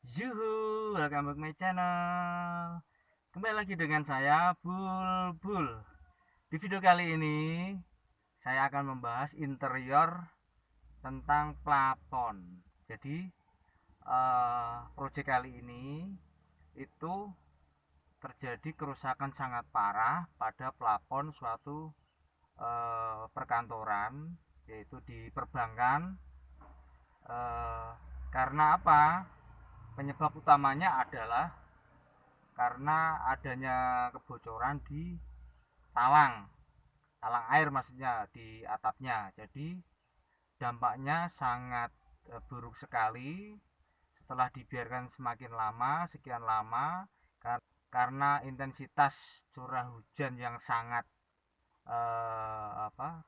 Zuhu, welcome back my channel. Kembali lagi dengan saya Bulbul. Di video kali ini saya akan membahas interior tentang plafon. Jadi proyek kali ini itu terjadi kerusakan sangat parah pada plafon suatu perkantoran, yaitu di perbankan. Eh, karena apa? Penyebab utamanya adalah karena adanya kebocoran di talang talang air, maksudnya di atapnya. Jadi dampaknya sangat buruk sekali setelah dibiarkan semakin lama, sekian lama, karena intensitas curah hujan yang sangat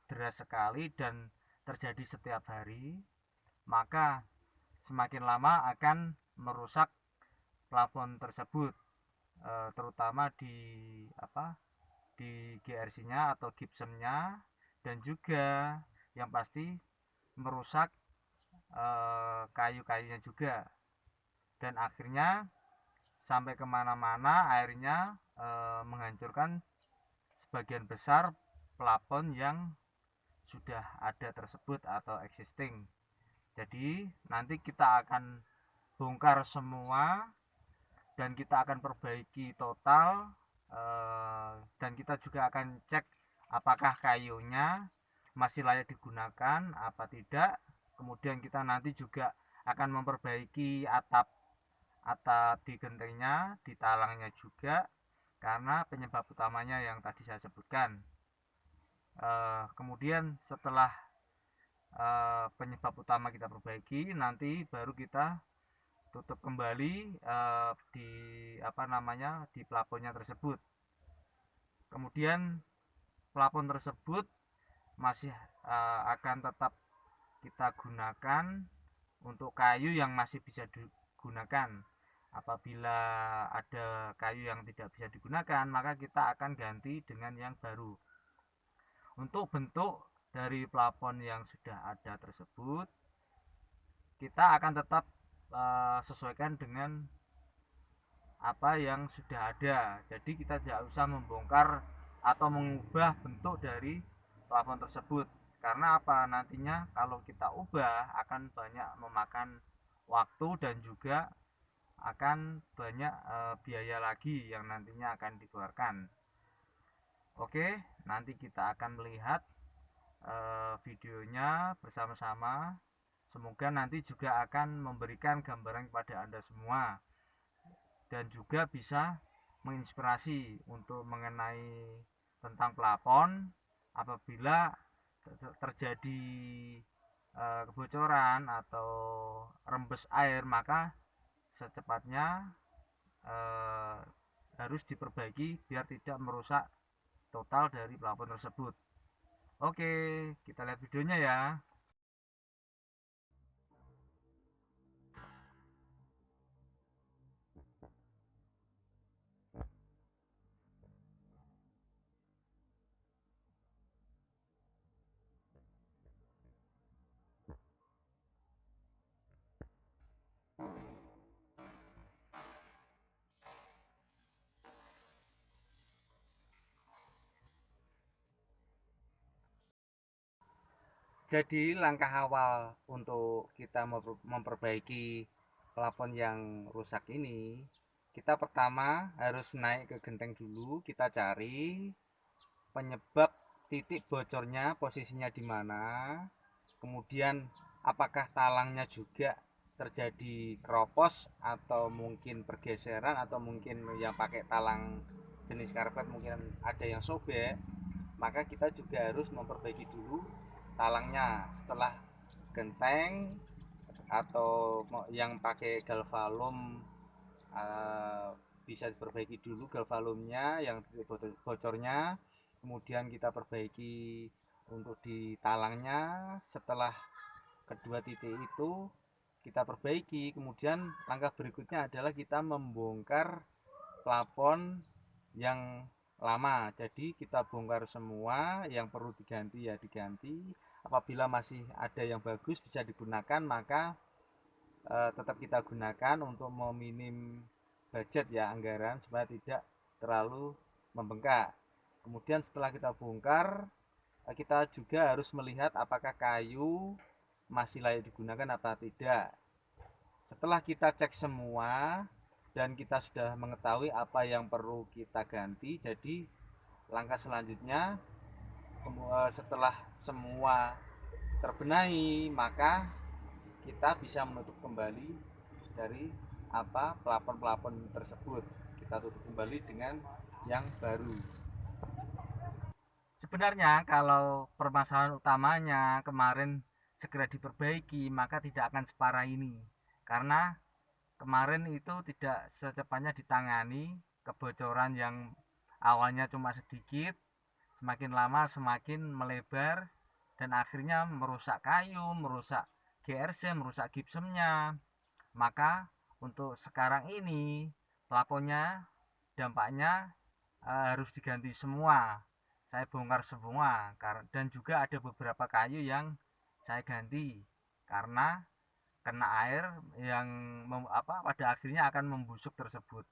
deras sekali dan terjadi setiap hari, maka semakin lama akan merusak plafon tersebut, terutama di GRC-nya atau gypsumnya, dan juga yang pasti merusak kayu-kayunya juga, dan akhirnya sampai kemana-mana airnya menghancurkan sebagian besar plafon yang sudah ada tersebut atau existing. Jadi nanti kita akan bongkar semua dan kita akan perbaiki total, dan kita juga akan cek apakah kayunya masih layak digunakan apa tidak. Kemudian kita nanti juga akan memperbaiki atap atap di gentengnya, di talangnya juga, karena penyebab utamanya yang tadi saya sebutkan. Kemudian setelah penyebab utama kita perbaiki, nanti baru kita tutup kembali di di plafonnya tersebut. Kemudian plafon tersebut masih akan tetap kita gunakan untuk kayu yang masih bisa digunakan. Apabila ada kayu yang tidak bisa digunakan, maka kita akan ganti dengan yang baru. Untuk bentuk dari plafon yang sudah ada tersebut, kita akan tetap sesuaikan dengan apa yang sudah ada. Jadi kita tidak usah membongkar atau mengubah bentuk dari plafon tersebut. Karena apa? Nantinya kalau kita ubah akan banyak memakan waktu dan juga akan banyak biaya lagi yang nantinya akan dikeluarkan. Oke, nanti kita akan melihat videonya bersama-sama. Semoga nanti juga akan memberikan gambaran kepada Anda semua dan juga bisa menginspirasi untuk mengenai tentang plafon. Apabila terjadi kebocoran atau rembes air, maka secepatnya eh, harus diperbaiki biar tidak merusak total dari plafon tersebut. Oke, kita lihat videonya ya. Jadi langkah awal untuk kita memperbaiki plafon yang rusak ini, kita pertama harus naik ke genteng dulu, kita cari penyebab titik bocornya, posisinya di mana. Kemudian apakah talangnya juga terjadi keropos atau mungkin pergeseran, atau mungkin yang pakai talang jenis karpet mungkin ada yang sobek. Maka kita juga harus memperbaiki dulu talangnya. Setelah genteng atau yang pakai galvalum, uh, bisa diperbaiki dulu galvalumnya yang bocornya, kemudian kita perbaiki untuk di talangnya. Setelah kedua titik itu kita perbaiki, kemudian langkah berikutnya adalah kita membongkar plafon yang lama. Jadi kita bongkar semua, yang perlu diganti ya diganti. Apabila masih ada yang bagus bisa digunakan, maka tetap kita gunakan untuk meminim budget ya, anggaran, supaya tidak terlalu membengkak. Kemudian setelah kita bongkar, kita juga harus melihat apakah kayu masih layak digunakan apa tidak. Setelah kita cek semua dan kita sudah mengetahui apa yang perlu kita ganti, jadi langkah selanjutnya setelah semua terbenahi, maka kita bisa menutup kembali dari pelapon-pelapon tersebut. Kita tutup kembali dengan yang baru. Sebenarnya kalau permasalahan utamanya kemarin segera diperbaiki, maka tidak akan separah ini. Karena kemarin itu tidak secepatnya ditangani, kebocoran yang awalnya cuma sedikit, semakin lama semakin melebar dan akhirnya merusak kayu, merusak GRC, merusak gipsumnya. Maka untuk sekarang ini plafonnya dampaknya harus diganti semua. Saya bongkar semua dan juga ada beberapa kayu yang saya ganti karena kena air yang pada akhirnya akan membusuk tersebut.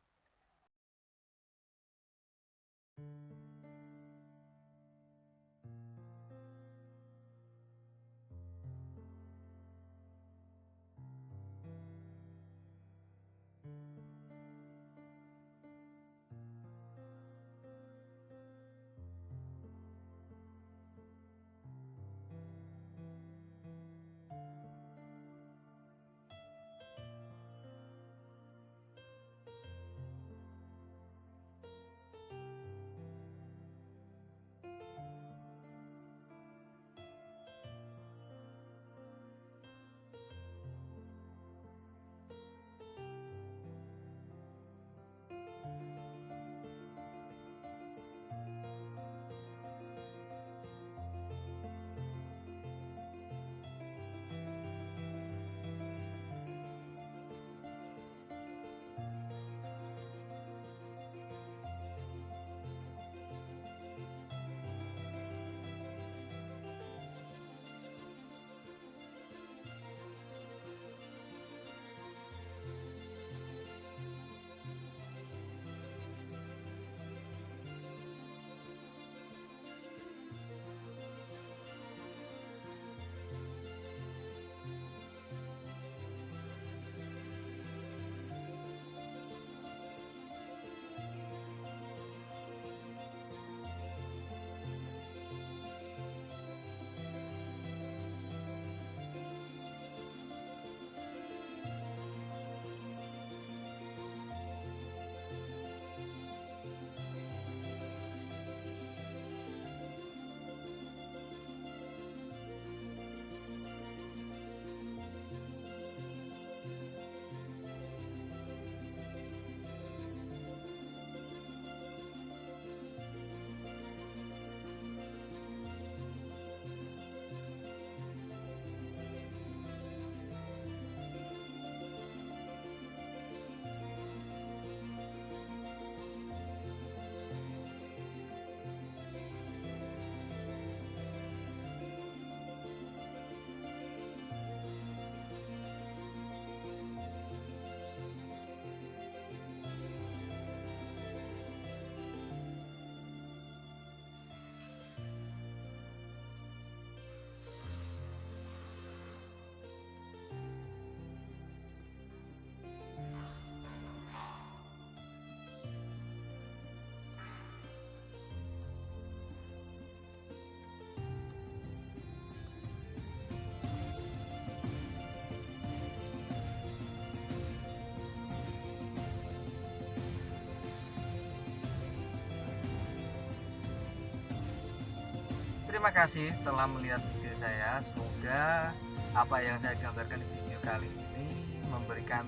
Terima kasih telah melihat video saya. Semoga apa yang saya gambarkan di video kali ini memberikan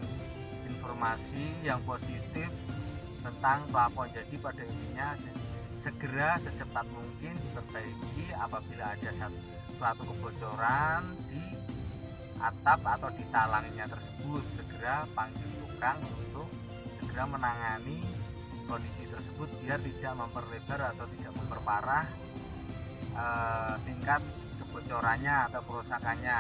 informasi yang positif tentang plafon. Jadi pada intinya segera secepat mungkin diperbaiki apabila ada suatu kebocoran di atap atau di talangnya tersebut. Segera panggil tukang untuk segera menangani kondisi tersebut biar tidak memperlebar atau tidak memperparah tingkat kebocorannya atau kerusakannya.